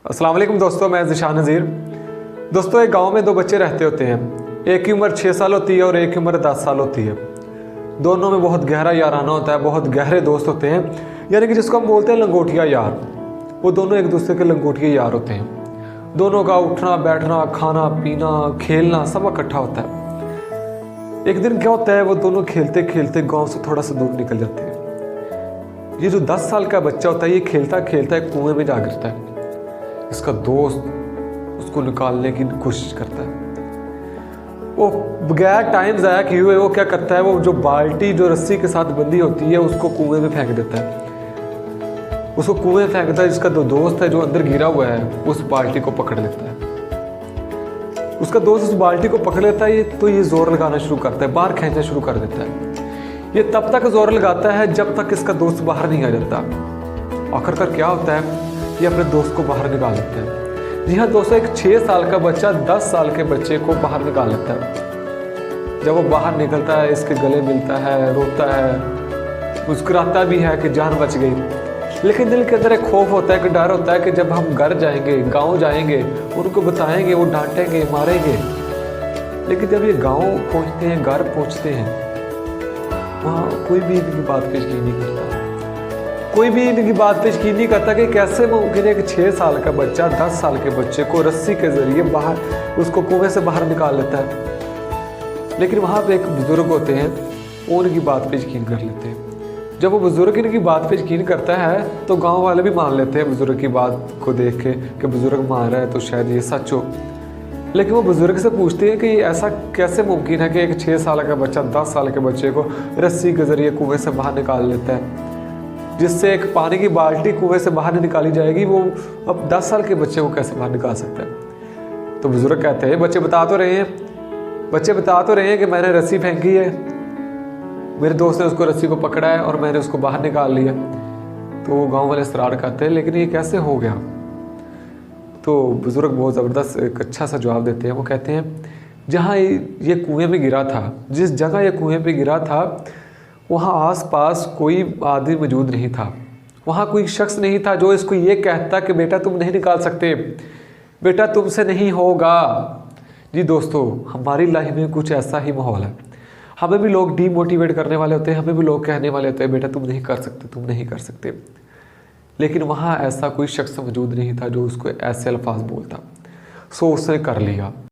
अस्सलाम वालेकुम दोस्तों, मैं ज़िशान नज़ीर। दोस्तों, एक गांव में दो बच्चे रहते होते हैं। एक की उम्र 6 साल होती है और एक की उम्र 10 साल होती है। दोनों में बहुत गहरा याराना होता है, बहुत गहरे दोस्त होते हैं, यानी कि जिसको हम बोलते हैं लंगोटिया यार। वो दोनों एक दूसरे के लंगोटिया यार होते हैं। दोनों का उठना बैठना, खाना पीना, खेलना सब इकट्ठा होता है। एक दिन क्या होता है, वो दोनों खेलते खेलते गाँव से थोड़ा सा दूर निकल जाते हैं। ये जो 10 साल का बच्चा होता है, ये खेलता खेलता एक कुएं में जा गिरता है। इसका दोस्त उसको निकालने की कोशिश करता है। वो बगैर टाइम ज़ाया किए हुए वो क्या करता है, वो जो बाल्टी जो रस्सी के साथ बंधी होती है उसको कुएं में फेंक देता है। उसको कुएं फेंकता है। जिसका दो दोस्त है जो अंदर गिरा हुआ है, उस बाल्टी को पकड़ लेता है। उसका दोस्त उस बाल्टी को पकड़ लेता है तो ये जोर लगाना शुरू करता है, बाहर खींचना शुरू कर देता है। ये तब तक जोर लगाता है जब तक इसका दोस्त बाहर नहीं आ जाता। आखिरकार क्या होता है, ये अपने दोस्त को बाहर निकाल लेते हैं। जी हाँ दोस्तों, एक 6 साल का बच्चा 10 साल के बच्चे को बाहर निकाल लेता है। जब वो बाहर निकलता है, इसके गले मिलता है, रोता है, मुस्कुराता भी है कि जान बच गई। लेकिन दिल के अंदर एक खौफ होता है, कि डर होता है कि जब हम घर जाएंगे, गांव जाएंगे, उनको बताएंगे, वो डांटेंगे, मारेंगे। लेकिन जब ये गांव पहुंचते हैं, घर पहुंचते हैं, वहाँ कोई भी इनकी बात पे यकीन नहीं करता। कोई भी इनकी बात पे यकीन नहीं करता कि कैसे मुमकिन है कि 6 साल का बच्चा 10 साल के बच्चे को रस्सी के जरिए बाहर उसको कुएं से बाहर निकाल लेता है। लेकिन वहाँ पे एक बुजुर्ग होते हैं, वो उनकी बात पे यकीन कर लेते हैं। जब वो बुजुर्ग इनकी बात पे यकीन करता है तो गांव वाले भी मान लेते हैं बुजुर्ग की बात को देख के कि बुजुर्ग मान रहा है तो शायद ये सच हो। लेकिन वो बुजुर्ग से पूछते हैं कि ऐसा कैसे मुमकिन है कि एक 6 साल का बच्चा 10 साल के बच्चे को रस्सी के जरिए कुएं से बाहर निकाल लेता है, जिससे एक पानी की बाल्टी कुएं से बाहर नहीं निकाली जाएगी, वो अब 10 साल के बच्चे को कैसे बाहर निकाल सकता है। तो बुजुर्ग कहते हैं, बच्चे बता तो रहे हैं कि मैंने रस्सी फेंकी है, मेरे दोस्त ने उसको रस्सी को पकड़ा है और मैंने उसको बाहर निकाल लिया। तो वो गांव वाले इसरार करते हैं, लेकिन ये कैसे हो गया। तो बुजुर्ग बहुत ज़बरदस्त एक अच्छा सा जवाब देते हैं। वो कहते हैं, जहाँ ये कुएं में गिरा था, जिस जगह ये कुएं पे गिरा था, वहाँ आसपास कोई आदमी मौजूद नहीं था। वहाँ कोई शख्स नहीं था जो इसको ये कहता कि बेटा तुम नहीं निकाल सकते, बेटा तुमसे नहीं होगा। जी दोस्तों, हमारी लाइफ में कुछ ऐसा ही माहौल है। हमें भी लोग डीमोटिवेट करने वाले होते हैं, हमें भी लोग कहने वाले होते हैं बेटा तुम नहीं कर सकते, तुम नहीं कर सकते। लेकिन वहाँ ऐसा कोई शख्स मौजूद नहीं था जो उसको ऐसे अल्फाज बोलता। सो उसने कर लिया।